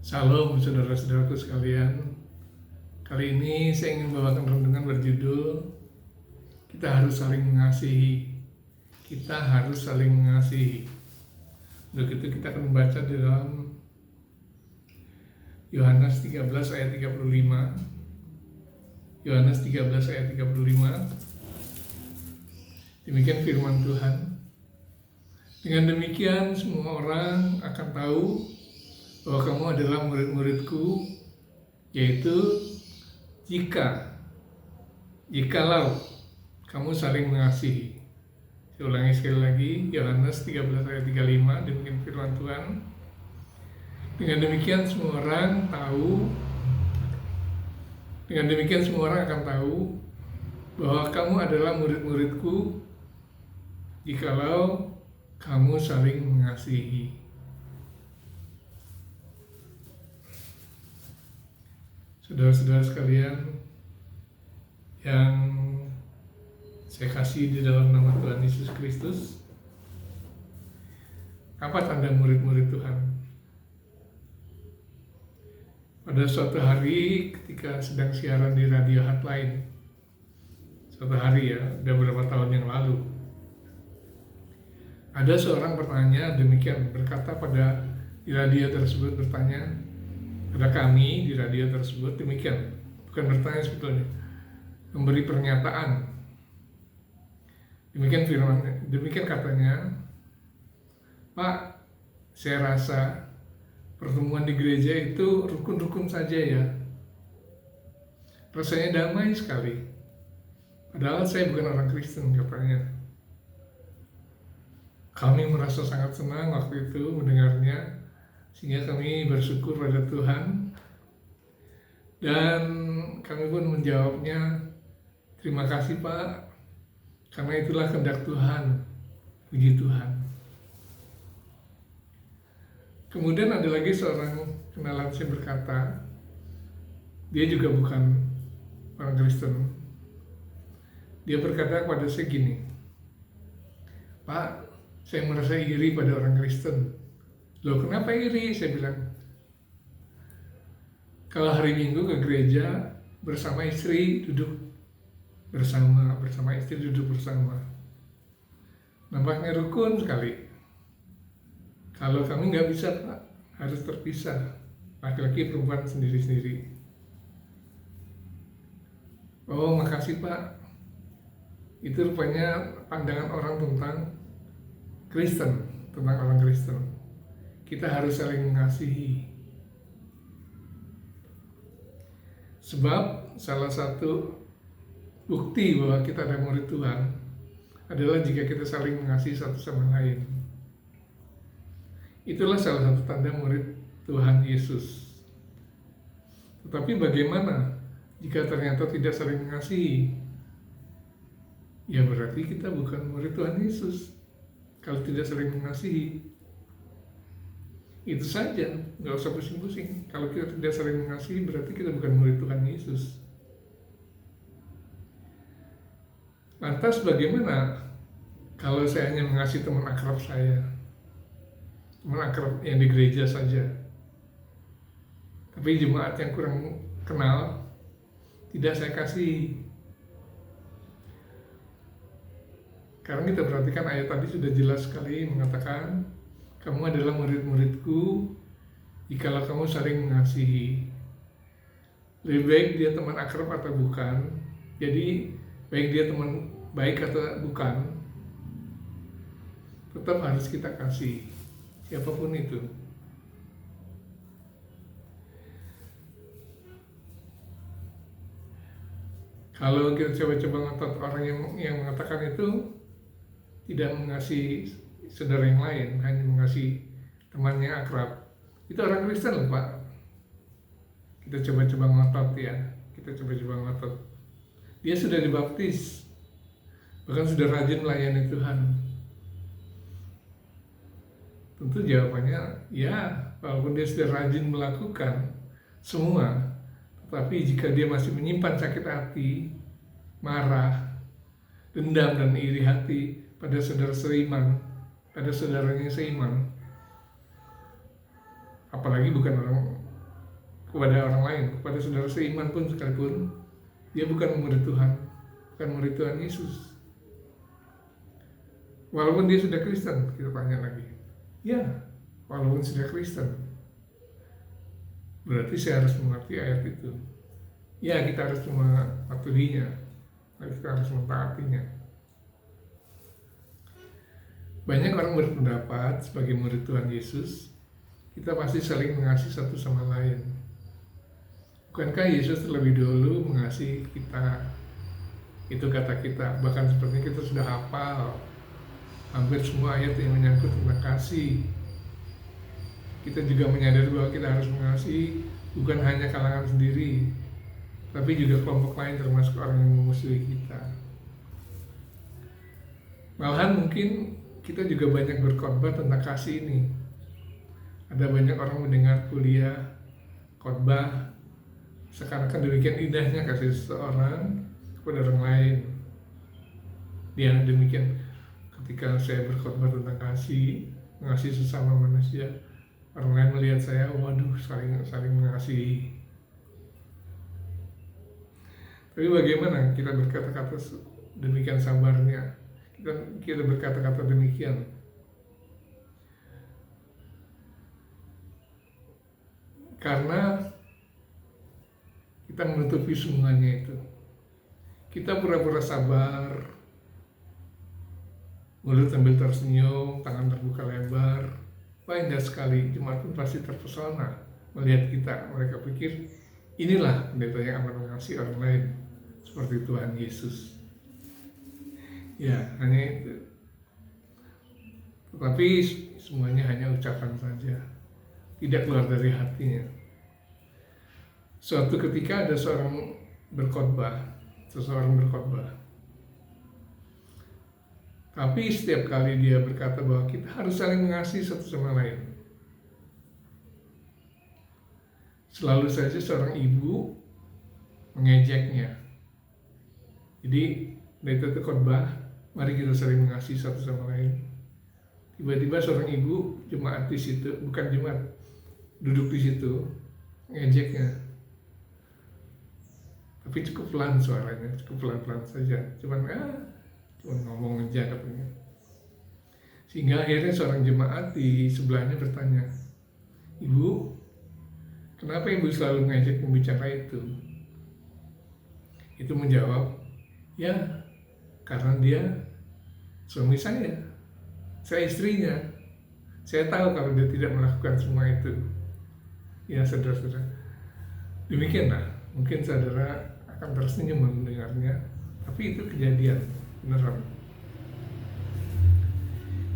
Salam saudara-saudaraku sekalian. Kali ini saya ingin membawakan renungan berjudul Kita harus saling mengasihi. Kita harus saling mengasihi. Untuk itu kita akan membaca di dalam Yohanes 13 ayat 35. Yohanes 13 ayat 35. Demikian firman Tuhan. Dengan demikian semua orang akan tahu bahwa kamu adalah murid-muridku, yaitu jikalau kamu saling mengasihi. Saya ulangi sekali lagi, Yohanes 13 ayat 35, demikian firman Tuhan. Dengan demikian semua orang akan tahu bahwa kamu adalah murid-muridku, jikalau kamu saling mengasihi. Saudara-saudara sekalian yang saya kasih di dalam nama Tuhan Yesus Kristus, apa tanda murid-murid Tuhan? Pada suatu hari ketika sedang siaran di radio Hotline, suatu hari ya, udah beberapa tahun yang lalu, ada seorang bertanya demikian, berkata pada di radio tersebut, bertanya pada kami di radio tersebut demikian, bukan bertanya sebetulnya, memberi pernyataan. Demikian katanya, Pak, saya rasa pertemuan di gereja itu rukun-rukun saja ya, rasanya damai sekali. Padahal saya bukan orang Kristen, katanya. Kami merasa sangat senang waktu itu mendengarnya, sehingga kami bersyukur pada Tuhan, dan kami pun menjawabnya, terima kasih Pak, karena itulah kehendak Tuhan. Puji Tuhan. Kemudian ada lagi seorang kenalan saya berkata, dia juga bukan orang Kristen. Dia berkata kepada saya gini, Pak, saya merasa iri pada orang Kristen. Loh, kenapa iri? Saya bilang, kalau hari Minggu ke gereja bersama istri duduk bersama istri duduk bersama, nampaknya rukun sekali. Kalau kami nggak bisa Pak, harus terpisah, laki-laki perempuan sendiri-sendiri. Oh, makasih Pak. Itu rupanya pandangan orang tentang Kristen, tentang orang Kristen. Kita harus saling mengasihi. Sebab salah satu bukti bahwa kita adalah murid Tuhan adalah jika kita saling mengasihi satu sama lain. Itulah salah satu tanda murid Tuhan Yesus. Tetapi bagaimana jika ternyata tidak saling mengasihi? Ya berarti kita bukan murid Tuhan Yesus. Kalau tidak saling mengasihi, itu saja, nggak usah pusing-pusing. Kalau kita tidak saling mengasihi, berarti kita bukan murid Tuhan Yesus. Lantas bagaimana kalau saya hanya mengasihi teman akrab saya, teman akrab yang di gereja saja, tapi jemaat yang kurang kenal tidak saya kasih? Karena kita perhatikan ayat tadi sudah jelas sekali mengatakan, kamu adalah murid-muridku jikalau kamu saling mengasihi. Lebih baik dia teman akrab atau bukan. Jadi baik dia teman baik atau bukan, tetap harus kita kasih, siapapun itu. Kalau kita coba-coba ngotot orang yang mengatakan itu tidak mengasihi saudara yang lain, hanya mengasihi temannya akrab, itu orang Kristen loh Pak. Kita coba-coba ngotot ya, dia sudah dibaptis, bahkan sudah rajin melayani Tuhan. Tentu jawabannya ya, walaupun dia sudah rajin melakukan semua, tetapi jika dia masih menyimpan sakit hati, marah, dendam dan iri hati pada saudara seiman, pada saudaranya seiman, apalagi bukan orang kepada orang lain, kepada saudara seiman pun sekalipun, dia bukan murid Tuhan, bukan murid Tuhan Yesus. Walaupun dia sudah Kristen, kita tanya lagi. Ya, walaupun sudah Kristen, berarti saya harus mengerti ayat itu. Ya, kita harus mematuhinya, kita harus mentaatinya. Banyak orang berpendapat sebagai murid Tuhan Yesus, kita pasti saling mengasihi satu sama lain. Bukankah Yesus terlebih dahulu mengasihi kita? Itu kata kita, bahkan sepertinya kita sudah hafal hampir semua ayat yang menyangkut tentang kasih. Kita juga menyadari bahwa kita harus mengasihi bukan hanya kalangan sendiri, tapi juga kelompok lain termasuk orang yang memusuhi kita. Malahan mungkin kita juga banyak berkhotbah tentang kasih ini. Ada banyak orang mendengar kuliah, khotbah, seakan-akan demikian indahnya kasih seseorang kepada orang lain. Dia demikian ketika saya berkhotbah tentang kasih, mengasihi sesama manusia, orang lain melihat saya, waduh, saling mengasihi. Tapi bagaimana kita berkata-kata demikian sabarnya? Kita berkata-kata demikian. Karena kita menutupi semuanya itu. Kita pura-pura sabar, mulut sambil tersenyum, tangan terbuka lebar. Wah, indah sekali. Jemaat pun pasti terpesona melihat kita. Mereka pikir inilah pendeta yang akan mengasihi orang lain seperti Tuhan Yesus. Ya, hanya itu. Tetapi semuanya hanya ucapan saja, tidak keluar dari hatinya. Suatu ketika ada seseorang berkhotbah, tapi setiap kali dia berkata bahwa kita harus saling mengasihi satu sama lain, selalu saja seorang ibu mengejeknya. Jadi pendeta itu khotbah, mari kita saling mengasihi satu sama lain. Tiba-tiba seorang ibu jemaat di situ, bukan jemaat, duduk di situ, ngejeknya. Tapi cukup pelan suaranya, cukup pelan-pelan saja. Cuman ngomong aja katanya. Sehingga akhirnya seorang jemaat di sebelahnya bertanya, "Ibu, kenapa ibu selalu mengejek pembicara itu?" Itu menjawab, "Ya, karena dia suami saya istrinya. Saya tahu kalau dia tidak melakukan semua itu." Ya, saudara-saudara, demikianlah. Mungkin saudara akan tersenyum mendengarnya, tapi itu kejadian beneran.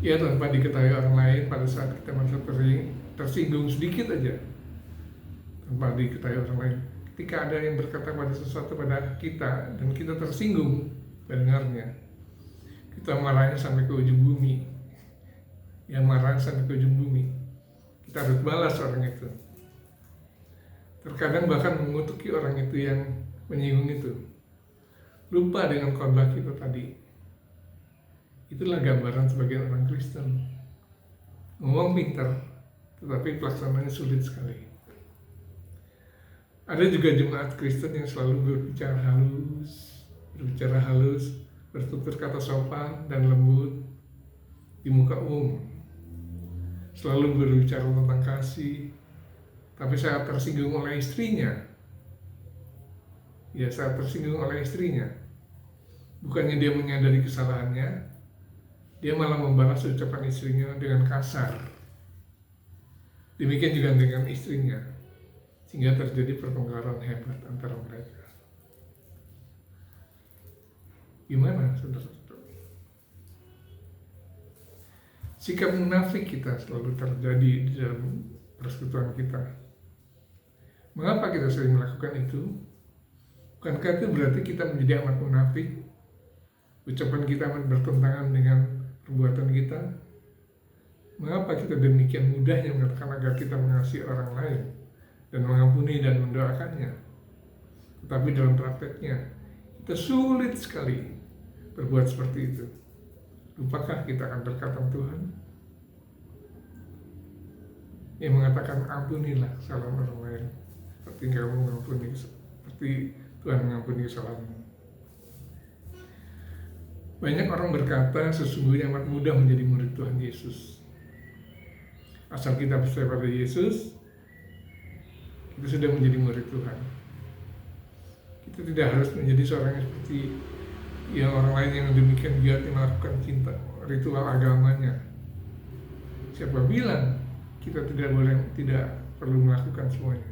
Ya, tanpa diketahui orang lain, pada saat kita merasa tersinggung sedikit aja, tanpa diketahui orang lain, ketika ada yang berkata pada sesuatu pada kita dan kita tersinggung mendengarnya, kita marahnya sampai ke ujung bumi. Ya, marah sampai ke ujung bumi. Kita harus balas orang itu. Terkadang bahkan mengutuki orang itu yang menyinggung itu. Lupa dengan khotbah kita tadi. Itulah gambaran sebagai orang Kristen. Ngomong pintar, tetapi pelaksananya sulit sekali. Ada juga jemaat Kristen yang selalu berbicara halus, bertutur kata sopan dan lembut di muka umum. Selalu berbicara tentang kasih, tapi saat tersinggung oleh istrinya, bukannya dia menyadari kesalahannya, dia malah membalas ucapan istrinya dengan kasar. Demikian juga dengan istrinya, sehingga terjadi pertengkaran hebat antara mereka. Gimana, saudara-saudara? Sikap munafik kita selalu terjadi di dalam persekutuan kita. Mengapa kita sering melakukan itu? Bukankah itu berarti kita menjadi amat munafik? Ucapan kita amat bertentangan dengan perbuatan kita? Mengapa kita demikian mudahnya mengatakan agar kita mengasihi orang lain dan mengampuni dan mendoakannya? Tetapi dalam prakteknya, kita sulit sekali berbuat seperti itu. Lupakah kita akan perkataan Tuhan yang mengatakan ampunilah kesalahan orang lain seperti kamu mengampuni, seperti Tuhan mengampuni kesalahanmu. Banyak orang berkata sesungguhnya amat mudah menjadi murid Tuhan Yesus. Asal kita percaya pada Yesus, kita sudah menjadi murid Tuhan. Kita tidak harus menjadi seorang yang seperti yang orang lain yang demikian giat melakukan cinta ritual agamanya. Siapa bilang kita tidak perlu melakukan semuanya?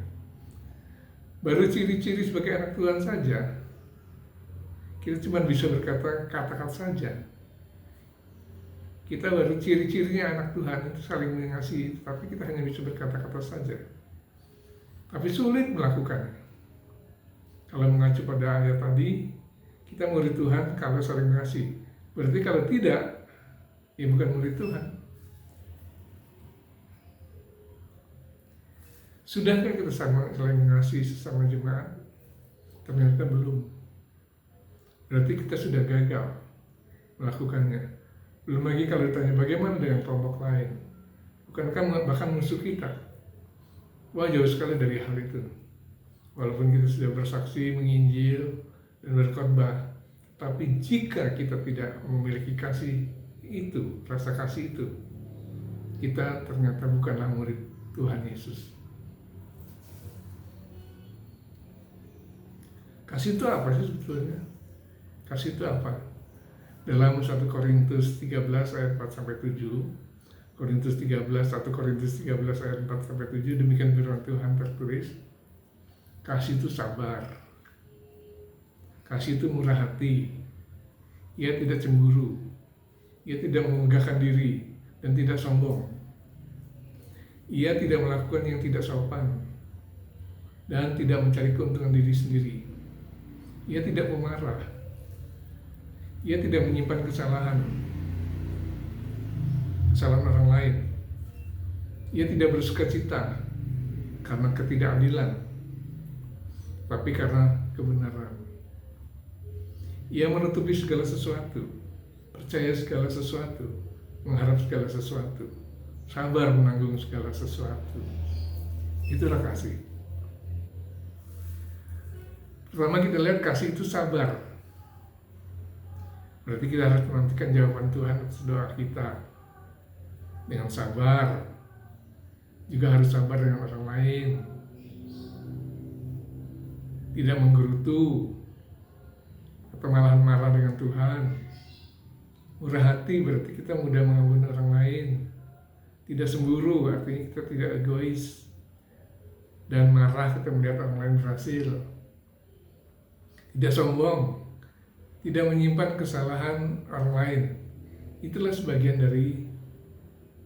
Baru ciri-ciri sebagai anak Tuhan saja, kita cuma bisa berkata katakan saja. Kita baru ciri-cirinya anak Tuhan itu saling mengasihi, tapi kita hanya bisa berkata-kata saja. Tapi sulit melakukannya. Kalau mengacu pada ayat tadi, kita murid Tuhan kalau saling mengasihi. Berarti kalau tidak, ya bukan murid Tuhan. Sudahkah kita saling mengasihi sesama jemaat? Ternyata belum. Berarti kita sudah gagal melakukannya. Belum lagi kalau ditanya bagaimana dengan kelompok lain. Bukankah bahkan musuh kita? Wah, jauh sekali dari hal itu. Walaupun kita sudah bersaksi, menginjil, dan berkhotbah, tapi jika kita tidak memiliki kasih itu, rasa kasih itu, kita ternyata bukanlah murid Tuhan Yesus. Kasih itu apa sih sebetulnya? Kasih itu apa? Dalam 1 Korintus 13 ayat 4-7, Korintus 13, 1 Korintus 13 ayat 4-7, demikian firman Tuhan tertulis, kasih itu sabar, kasih itu murah hati, ia tidak cemburu, ia tidak memegahkan diri dan tidak sombong, ia tidak melakukan yang tidak sopan dan tidak mencari keuntungan diri sendiri, ia tidak pemarah, ia tidak menyimpan kesalahan orang lain, ia tidak bersukacita karena ketidakadilan, tapi karena kebenaran. Ia menutupi segala sesuatu, percaya segala sesuatu, mengharap segala sesuatu, sabar menanggung segala sesuatu. Itulah kasih. Pertama kita lihat kasih itu sabar. Berarti kita harus menantikan jawaban Tuhan atas doa kita dengan sabar. Juga harus sabar dengan orang lain. Tidak menggerutu atau malahan marah dengan Tuhan. Murah hati berarti kita mudah mengampuni orang lain. Tidak cemburu artinya kita tidak egois. Dan marah kita melihat orang lain berhasil. Tidak sombong, tidak menyimpan kesalahan orang lain. Itulah sebagian dari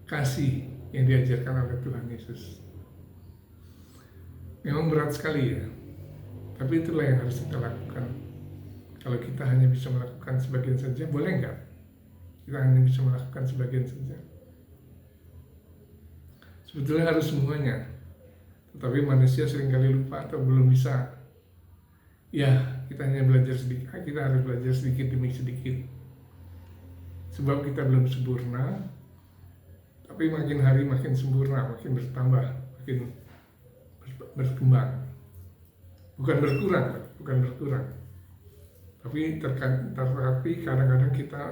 kasih yang diajarkan oleh Tuhan Yesus. Memang berat sekali ya, tapi itulah yang harus kita lakukan. Kalau kita hanya bisa melakukan sebagian saja, boleh nggak? Kita hanya bisa melakukan sebagian saja. Sebetulnya harus semuanya, tetapi manusia seringkali lupa atau belum bisa. Ya, kita hanya belajar sedikit, kita harus belajar sedikit demi sedikit. Sebab kita belum sempurna, tapi makin hari makin sempurna, makin bertambah, makin berkembang. Bukan berkurang. Tapi kadang-kadang kita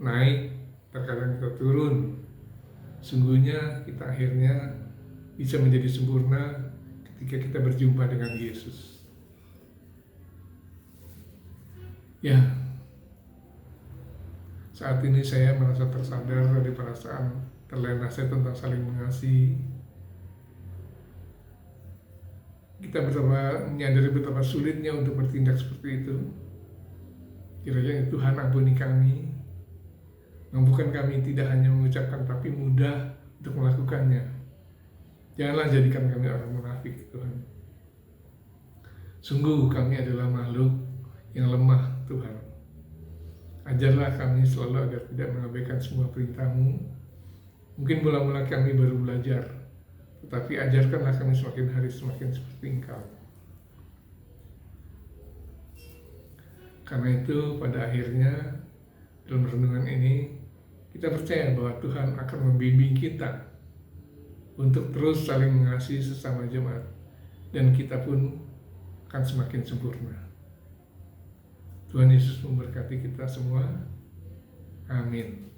naik, terkadang kita turun. Sungguhnya kita akhirnya bisa menjadi sempurna ketika kita berjumpa dengan Yesus. Ya, saat ini saya merasa tersadar dari perasaan terlena saya tentang saling mengasihi. Kita menyadari betapa sulitnya untuk bertindak seperti itu. Kiranya Tuhan ampuni kami, mampukan kami tidak hanya mengucapkan tapi mudah untuk melakukannya. Janganlah jadikan kami orang munafik, Tuhan. Sungguh kami adalah makhluk yang lemah, Tuhan. Ajarlah kami selalu agar tidak mengabaikan semua perintah-Mu. Mungkin mula-mula kami baru belajar, tetapi ajarkanlah kami semakin hari semakin seperti Engkau. Karena itu pada akhirnya dalam renungan ini kita percaya bahwa Tuhan akan membimbing kita untuk terus saling mengasihi sesama jemaat dan kita pun akan semakin sempurna. Tuhan Yesus memberkati kita semua. Amin.